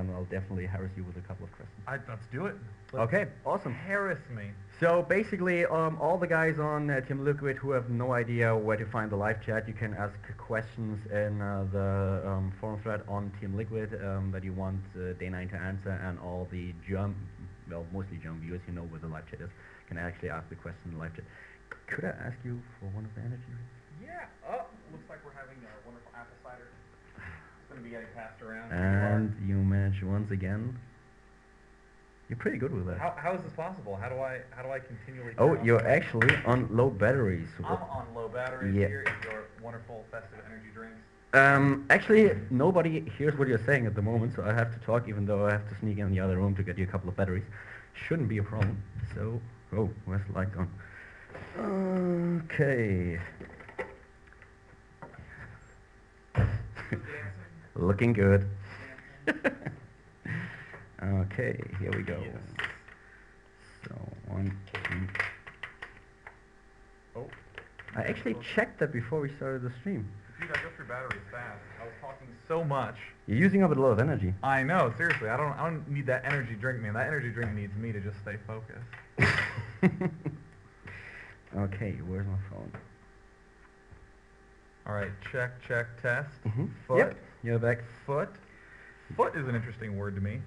and I'll definitely harass you with a couple of questions. Let's do it. Okay, awesome. Harass me. So basically, all the guys on Team Liquid who have no idea where to find the live chat, you can ask questions in the forum thread on Team Liquid that you want Day9 to answer, and all the mostly German viewers who know where the live chat is, can actually ask the question in the live chat. Could I ask you for one of the energy drinks? Yeah. Oh, looks like we're having a wonderful apple cider. It's going to be getting passed around. And you manage once again. You're pretty good with that. How is this possible? How do I continually? Oh, you're actually on low batteries. I'm on low batteries. Yeah. Here is your wonderful festive energy drinks. Actually, nobody hears what you're saying at the moment, so I have to talk, even though I have to sneak in the other room to get you a couple of batteries. Shouldn't be a problem. So, oh, where's the light gone? Okay. Looking good. Okay, here we go. Yes. So, 1, 2. Oh. I actually checked that before we started the stream. Dude, I go through batteries fast. I was talking so much. You're using up a lot of energy. I know, seriously. I don't need that energy drink, man. That energy drink needs me to just stay focused. Okay, where's my phone? All right, check, test. Foot. Yep, you're back. Foot. Foot is an interesting word to me.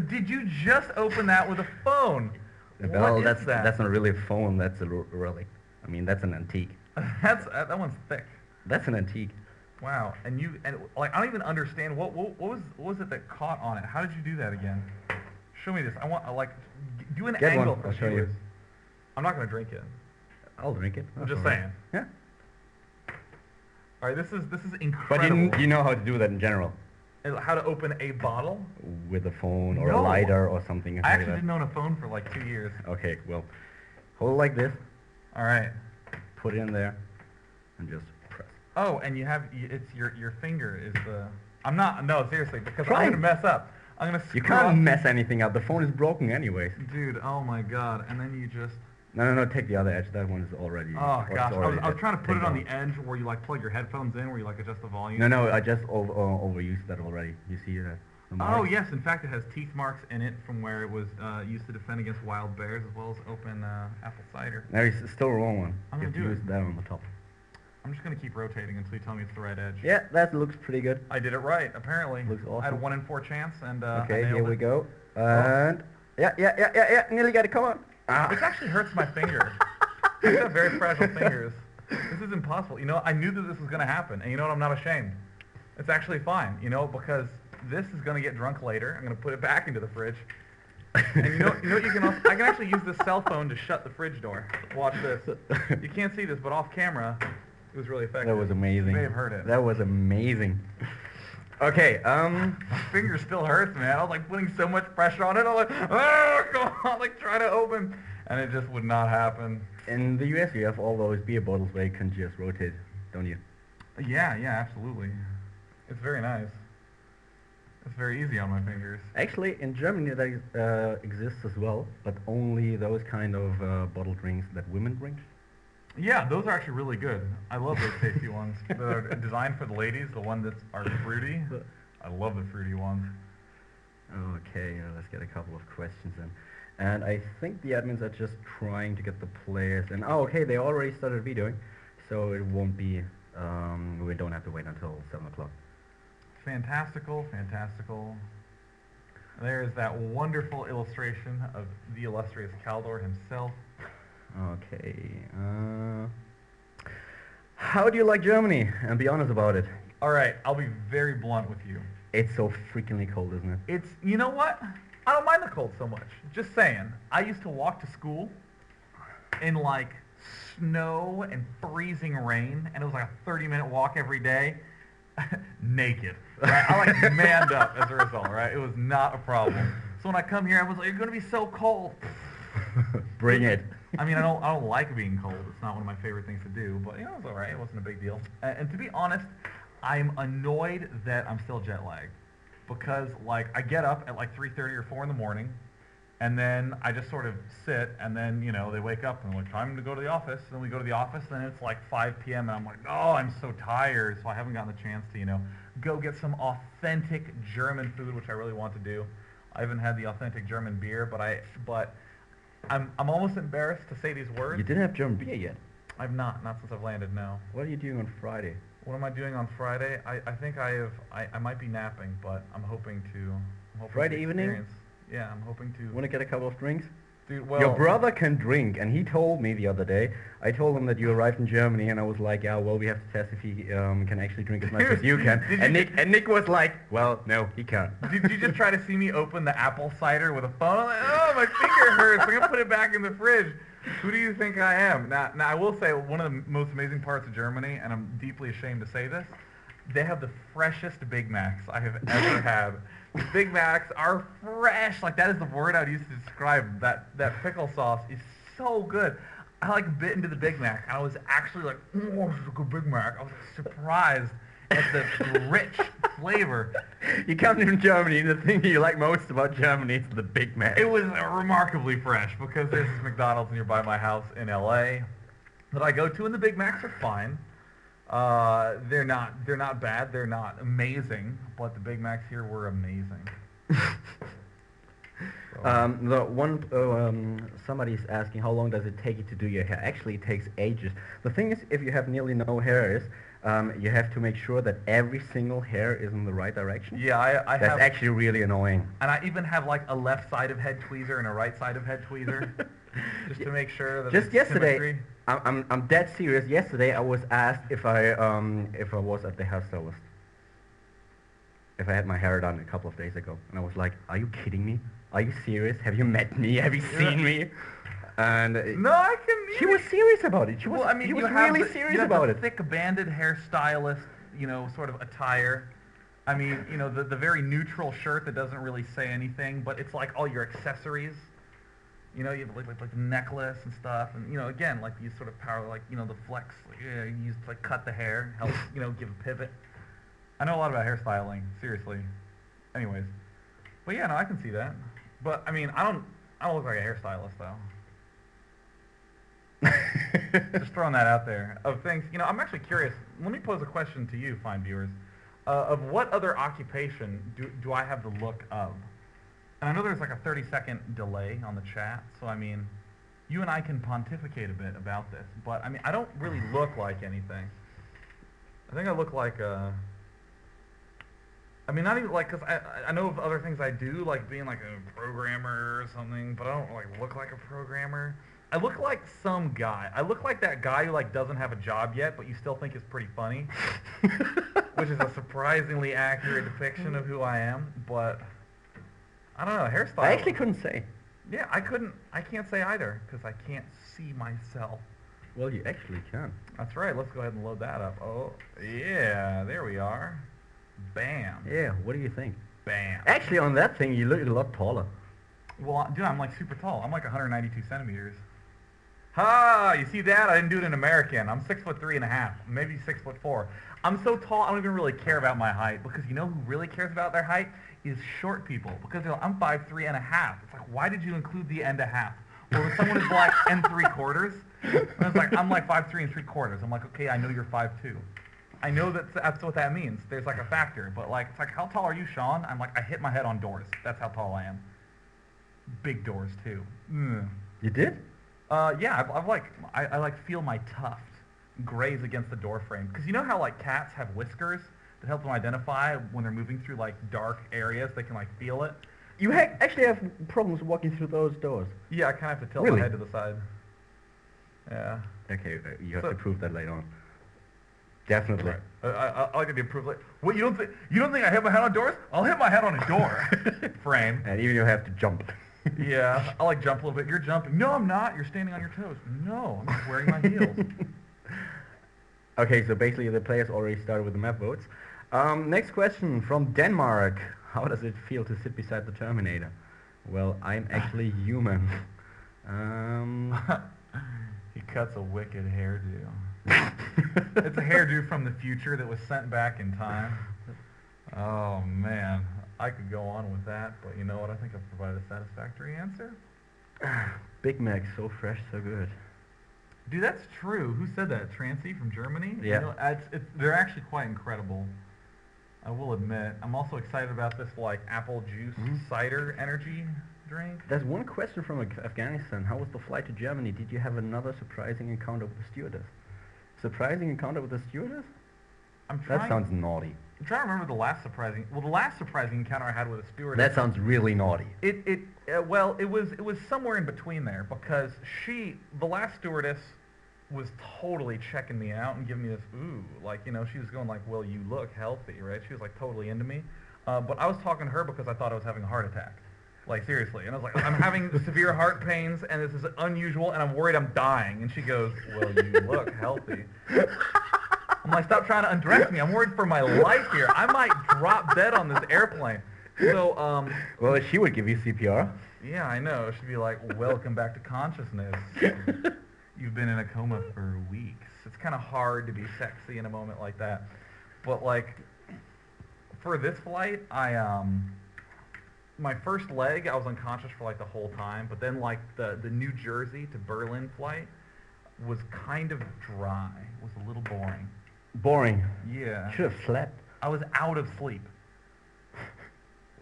Did you just open that with a phone? Well, what is that? That's not really a phone. That's a relic. I mean, that's an antique. that one's thick. That's an antique. Wow. And like I don't even understand what was it that caught on it? How did you do that again? Show me this. I want do an Get angle one. for I'll show you. viewers. I'm not gonna drink it. I'll drink it. I'm just all right. saying. Yeah. All right, this is But incredible. you know how to do that in general. How to open a bottle? With a phone or No. a lighter or something. I like actually that. didn't own a phone for like 2 years. Okay, well, hold it like this. All right. Put it in there, and just press. Oh, and it's your finger is the. I'm not. No, seriously, because Try. I'm gonna mess up. I'm gonna. You screw can't up. mess anything up. The phone is broken anyways. Dude, oh my God! And then you just. No, take the other edge. That one is already. Oh it's gosh, already I was trying to put it on taken the edge where you like plug your headphones in, where you like adjust the volume. No, I just overused that already. You see that? the Oh mark? yes, in fact, it has teeth marks in it from where it was used to defend against wild bears as well as open apple cider. No, it's still a wrong one. I'm You gonna have to do use it. that on the top. I'm just gonna keep rotating until you tell me it's the right edge. Yeah, that looks pretty good. I did it right, apparently. Looks I had a awesome. 1 in 4 chance, and I Okay, nailed here we it. go. And yeah, nearly got it. Come on. This actually hurts my finger. I've got very fragile fingers. This is impossible. You know, I knew that this was going to happen, and you know what? I'm not ashamed. It's actually fine, you know, because this is going to get drunk later. I'm going to put it back into the fridge. And you know what you can also, I can actually use this cell phone to shut the fridge door. Watch this. You can't see this, but off camera, it was really effective. That was amazing. You may have heard it. That was amazing. Okay, My finger still hurts, man. I was like putting so much pressure on it. I was like, oh, come on, like try to open. And it just would not happen. in the US you have all those beer bottles where you can just rotate, don't you? Yeah, absolutely. It's very nice. It's very easy on my fingers. Actually, in Germany that exists as well, but only those kind of bottle drinks that women drink. Yeah, those are actually really good. I love those tasty ones. They're designed for the ladies, the ones that are fruity. I love the fruity ones. Okay, let's get a couple of questions in. And I think the admins are just trying to get the players in. Oh, okay, they already started videoing, so it won't be, we don't have to wait until 7 o'clock. Fantastical. There's that wonderful illustration of the illustrious Khaldor himself. Okay, how do you like Germany? And be honest about it. All right, I'll be very blunt with you. It's so freakingly cold, isn't it? You know what? I don't mind the cold so much. Just saying. I used to walk to school in like snow and freezing rain, and it was like a 30-minute walk every day, naked. Right? I like manned up as a result. Right? It was not a problem. So when I come here, I was like, "You're gonna be so cold." Bring it. I mean, I don't like being cold. It's not one of my favorite things to do, but you know, it's all right. It wasn't a big deal. And to be honest, I'm annoyed that I'm still jet lagged. Because like I get up at like 3:30 or 4 in the morning, And then I just sort of sit, and then, they wake up and they're like, time to go to the office. And then we go to the office, and it's like 5 p.m. and I'm like, oh, I'm so tired. So I haven't gotten the chance to, go get some authentic German food, which I really want to do. I haven't had the authentic German beer, but I'm almost embarrassed to say these words. You didn't have German beer yet. I've not since I've landed, no. What are you doing on Friday? What am I doing on Friday? I think I might be napping, but I'm hoping to. Friday evening? Yeah, I'm hoping to. Want to get a couple of drinks? Dude, well, your brother can drink, and he told me the other day. I told him that you arrived in Germany, and I was like, yeah, well, we have to test if he can actually drink as much as you can. And Nick was like, well, no, he can't. Did you just try to see me open the apple cider with a phone? I'm like, oh, my finger hurts. I'm gonna put it back in the fridge. Who do you think I am? Now, I will say one of the most amazing parts of Germany, and I'm deeply ashamed to say this, they have the freshest Big Macs I have ever had. The Big Macs are fresh. Like, that is the word I would use to describe that pickle sauce is so good. I like bit into the Big Mac, and I was actually like, oh, this is a good Big Mac. I was surprised at the rich flavor. You come from Germany, and the thing you like most about Germany is the Big Mac. It was remarkably fresh because there's this McDonald's nearby my house in LA that I go to, and the Big Macs are fine. They're not bad. They're not amazing, but the Big Macs here were amazing. Somebody's asking how long does it take you to do your hair? Actually, it takes ages. The thing is, if you have nearly no hairs, you have to make sure that every single hair is in the right direction. Yeah, I That's have, actually really annoying. and I even have like a left side of head tweezer and a right side of head tweezer, just to make sure that Just it's yesterday, symmetry. I'm dead serious. Yesterday, I was asked if I was at the hairstylist. If I had my hair done a couple of days ago, and I was like, "Are you kidding me? Are you serious? Have you met me? Have you seen me?" And No, I can. she was serious about it. She was, Well, I mean, he was you have really the, serious you have about the it. thick banded hairstylist, sort of attire. I mean, the very neutral shirt that doesn't really say anything, but it's like all your accessories. You have like the necklace and stuff, and again, like these sort of power, like the flex. You use to like cut the hair, help give a pivot. I know a lot about hairstyling, seriously. Anyways, but yeah, no, I can see that. But I mean, I don't look like a hairstylist though. Just throwing that out there. Of things, I'm actually curious. Let me pose a question to you, fine viewers. Of what other occupation do I have the look of? And I know there's like a 30-second delay on the chat, so I mean, you and I can pontificate a bit about this. But I mean, I don't really look like anything. I think I look like I mean, not even like, because I know of other things I do, like being like a programmer or something, but I don't like look like a programmer. I look like some guy. I look like that guy who like doesn't have a job yet, but you still think is pretty funny, which is a surprisingly accurate depiction of who I am. But I don't know, hairstyle. I actually couldn't say. Yeah, I can't say either because I can't see myself. Well, you actually can. That's right. Let's go ahead and load that up. Oh, yeah, there we are. Bam. Yeah, what do you think? Bam. Actually, on that thing, you look a lot taller. Well, dude, I'm like super tall. I'm like 192 centimeters. Ha! You see that? I didn't do it in American. I'm 6'3.5", maybe 6'4". I'm so tall, I don't even really care about my height because you know who really cares about their height is short people because they're like, I'm 5'3.5". It's like, why did you include the and a half? Or when someone is like and 3/4, and it's like I'm like 5'3 3/4. I'm like, okay, I know you're 5'2". I know that's what that means. There's like a factor, but like it's like, how tall are you, Sean? I'm like, I hit my head on doors. That's how tall I am. Big doors too. You did? Yeah, I like feel my tuft graze against the door frame because you know how like cats have whiskers that help them identify when they're moving through like dark areas. They can like feel it. You actually have problems walking through those doors. Yeah, I kind of have to tilt Really? my head to the side. Yeah. Okay, you have to prove that later on. Definitely. Right. I like to be proved. Like, what, you don't think I hit my head on doors? I'll hit my head on a door frame. And even you have to jump. Yeah, I like jump a little bit. You're jumping. No, I'm not. You're standing on your toes. No, I'm just wearing my heels. Okay, so basically the players already started with the map votes. Next question from Denmark. How does it feel to sit beside the Terminator? Well, I'm actually human. He cuts a wicked hairdo. It's a hairdo from the future that was sent back in time. Oh man, I could go on with that, but you know what? I think I've provided a satisfactory answer. Big Mac, so fresh, so good. Dude, that's true. Who said that? Trancy from Germany? Yeah. You know, they're actually quite incredible. I will admit. I'm also excited about this like apple juice cider energy drink. There's one question from Afghanistan. How was the flight to Germany? Did you have another surprising encounter with the stewardess? Surprising encounter with the stewardess? That sounds naughty. I'm trying to remember the last surprising. Well, the last surprising encounter I had with a stewardess. That sounds really naughty. It was somewhere in between there because the last stewardess was totally checking me out and giving me this she was going like, well, you look healthy, right? She was like totally into me, but I was talking to her because I thought I was having a heart attack, like seriously, and I was like, I'm having severe heart pains and this is unusual and I'm worried I'm dying, and she goes, well, you look healthy. I'm like, stop trying to undress me. I'm worried for my life here. I might drop dead on this airplane. So, well, she would give you CPR. Yeah, I know. She'd be like, welcome back to consciousness. You've been in a coma for weeks. It's kind of hard to be sexy in a moment like that. But, like, for this flight, my first leg, I was unconscious for, like, the whole time. But then, like, the New Jersey to Berlin flight was kind of dry. It was a little boring. Boring? Yeah. Should have slept. I was out of sleep.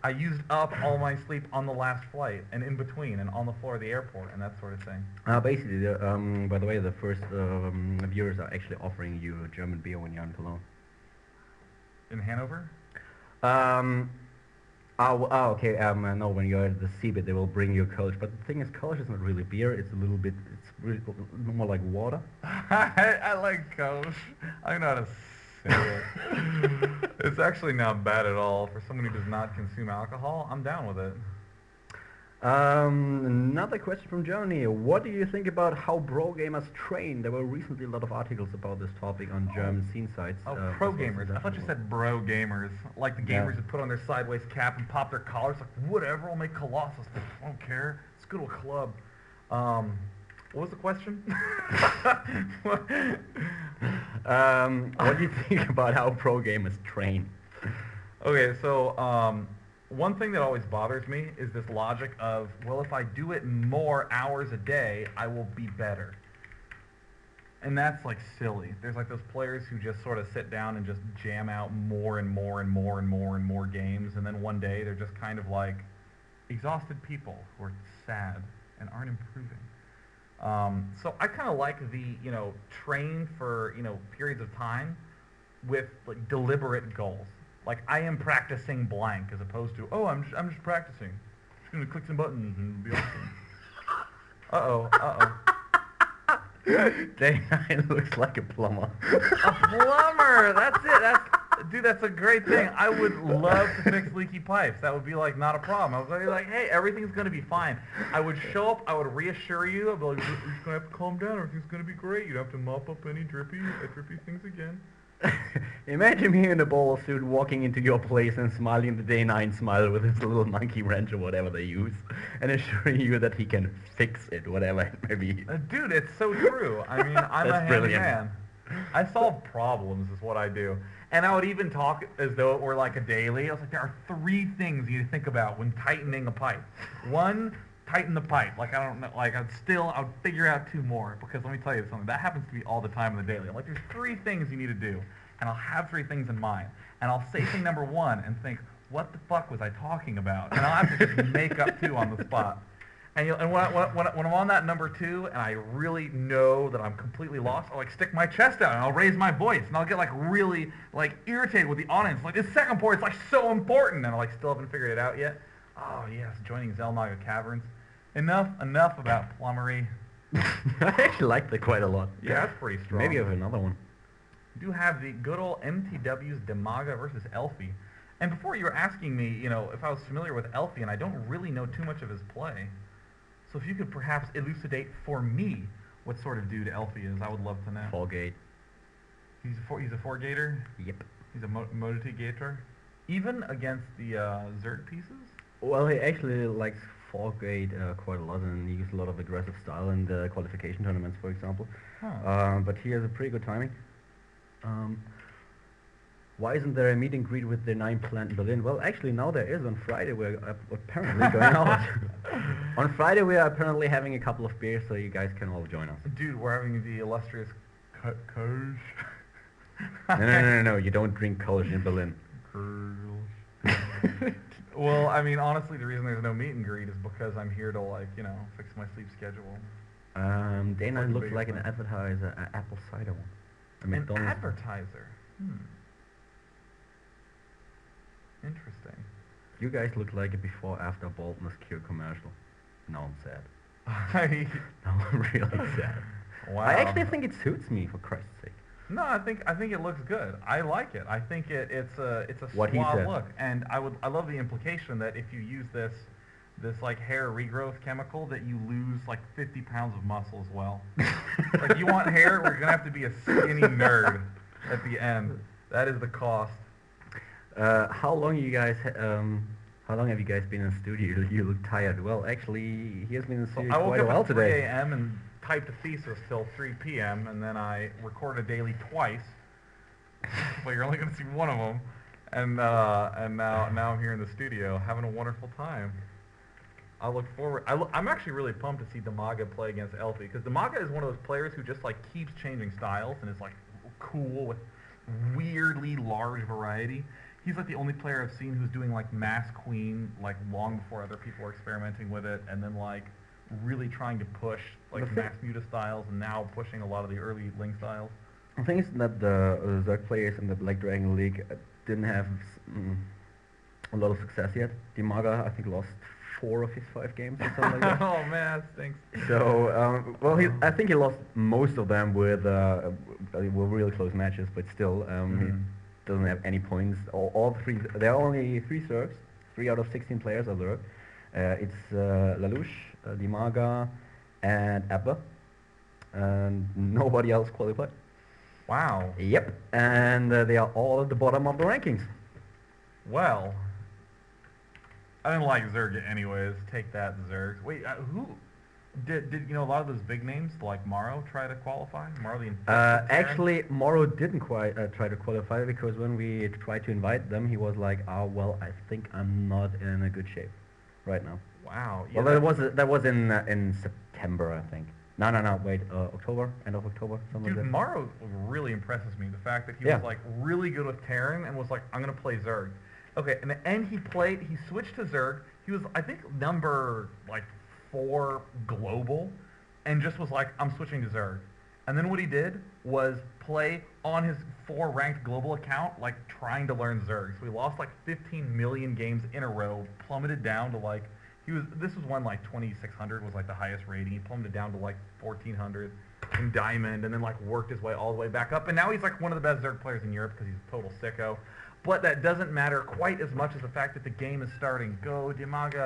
I used up all my sleep on the last flight and in between and on the floor of the airport and that sort of thing. Basically, by the way, the first viewers are actually offering you a German beer when you're in Cologne. In Hanover? Okay. No, when you're at the Seabit, they will bring you a Kölsch. But the thing is, Kölsch is not really beer. It's really more like water. I like Kölsch. I know how to say it. It's actually not bad at all. For someone who does not consume alcohol, I'm down with it. Another question from Germany. What do you think about how pro gamers train? There were recently a lot of articles about this topic on German scene sites. Pro gamers. I thought you said bro gamers. Like the gamers that put on their sideways cap and pop their collars. Like, whatever, I'll make Colossus. I don't care. It's a good old club. What was the question? What do you think about how pro gamers train? Okay, so one thing that always bothers me is this logic of, well, if I do it more hours a day, I will be better. And that's like silly. There's like those players who just sort of sit down and just jam out more and more and more and more and more games, and then one day they're just kind of like exhausted people who are sad and aren't improving. So I kind of like the, train for, periods of time with like deliberate goals. Like I am practicing blank as opposed to, I'm just practicing. Just gonna click some buttons and it'll be awesome. Day9 looks like a plumber. A plumber! That's it. That's a great thing. I would love to fix leaky pipes. That would be like not a problem. I was like, hey, everything's gonna be fine. I would show up. I would reassure you. I'd be like, you're just gonna have to calm down. Everything's gonna be great. You don't have to mop up any drippy things again. Imagine me in a bowler suit walking into your place and smiling the Day9 smile with his little monkey wrench or whatever they use, and assuring you that he can fix it, whatever it may be. Dude, it's so true. I mean, I'm a handy man. I solve problems is what I do. And I would even talk as though it were like a daily. I was like, there are 3 things you need to think about when tightening a pipe. 1, tighten the pipe. Like, I don't know, like, I would figure out 2 more, because let me tell you something, that happens to me all the time in the daily. I'm like, there's 3 things you need to do, and I'll have 3 things in mind, and I'll say thing number 1 and think, what the fuck was I talking about? And I'll have to just make up 2 on the spot. And when I'm on that number 2, and I really know that I'm completely lost, I'll like stick my chest out, and I'll raise my voice, and I'll get like really like irritated with the audience. Like, this second part is like so important, and I like still haven't figured it out yet. Oh yes, joining Zelmaga Caverns. Enough about plumbery. I actually like that quite a lot. Yeah, that's pretty strong. Maybe I have another one. We do have the good old MTW's Demaga versus Elfie. And before you were asking me, if I was familiar with Elfie, and I don't really know too much of his play. So if you could perhaps elucidate for me what sort of dude Elfie is, I would love to know. Four-gate. He's a four-gator? Yep. He's a multi-gator? Even against the Zerg pieces? Well, he actually likes four-gate quite a lot, and he uses a lot of aggressive style in the qualification tournaments, for example. Huh. But he has a pretty good timing. why isn't there a meet and greet with the 9 plant in Berlin? Well, actually now there is. On Friday we're apparently going out. On Friday we are apparently having a couple of beers, so you guys can all join us. Dude, we're having the illustrious Kölsch. No, you don't drink Kölsch in Berlin. Well, I mean, honestly, the reason there's no meet and greet is because I'm here to, like, fix my sleep schedule. Dana looks like an advertiser, an apple cider one. An advertiser? Interesting. You guys look like a before-after baldness cure commercial. Now I'm sad. Now I'm really sad. Wow. I actually think it suits me, for Christ's sake. No, I think it looks good. I like it. I think it's a What he suave said. look, and I love the implication that if you use this like hair regrowth chemical, that you lose like 50 pounds of muscle as well. Like, you want hair, we're gonna have to be a skinny nerd at the end. That is the cost. How long have you guys been in the studio? You look tired. Well, actually, he has been in the studio I woke quite a up while at 3 today. a.m. and typed a thesis till 3 p.m. and then I recorded a daily twice. But you're only going to see one of them. And now I'm here in the studio having a wonderful time. I look forward. I'm actually really pumped to see Damaga play against Elfie, because Damaga is one of those players who just like keeps changing styles and is like cool with weirdly large variety. He's like the only player I've seen who's doing like Mass Queen like long before other people are experimenting with it, and then like really trying to push like Mass Muta styles, and now pushing a lot of the early Ling styles. The thing is that the Zerg players in the Black Dragon League didn't have a lot of success yet. Dimaga, I think, lost 4 of his 5 games or something like that. Oh man, that stinks. So, I think he lost most of them with really close matches, but still, he doesn't have any points. All 3, there are only 3 Zergs. 3 out of 16 players are Zerg. It's Lelouch, Dimaga, and Abba, and nobody else qualified. Wow. Yep, and they are all at the bottom of the rankings. Well, I didn't like Zerg anyways. Take that, Zerg. Wait, who did a lot of those big names like Morrow try to qualify? Morrow the actually, Morrow didn't quite try to qualify, because when we tried to invite them, he was like, "Oh well, I think I'm not in a good shape right now." Wow. Yeah, Well, that was in September, I think. No, wait, October, end of October, something Dude, like that. Morrow really impresses me. The fact that he was like really good with Terran and was like, I'm gonna play Zerg. Okay, and he switched to Zerg. He was, I think, number like 4 global, and just was like, I'm switching to Zerg. And then what he did was play on his 4 ranked global account, like trying to learn Zerg. So he lost like 15 million games in a row, plummeted down to like, this was when like 2600 was like the highest rating. He plummeted down to like 1400 in Diamond, and then like worked his way all the way back up. And now he's like one of the best Zerg players in Europe because he's a total sicko. But that doesn't matter quite as much as the fact that the game is starting. Go, Dimaga.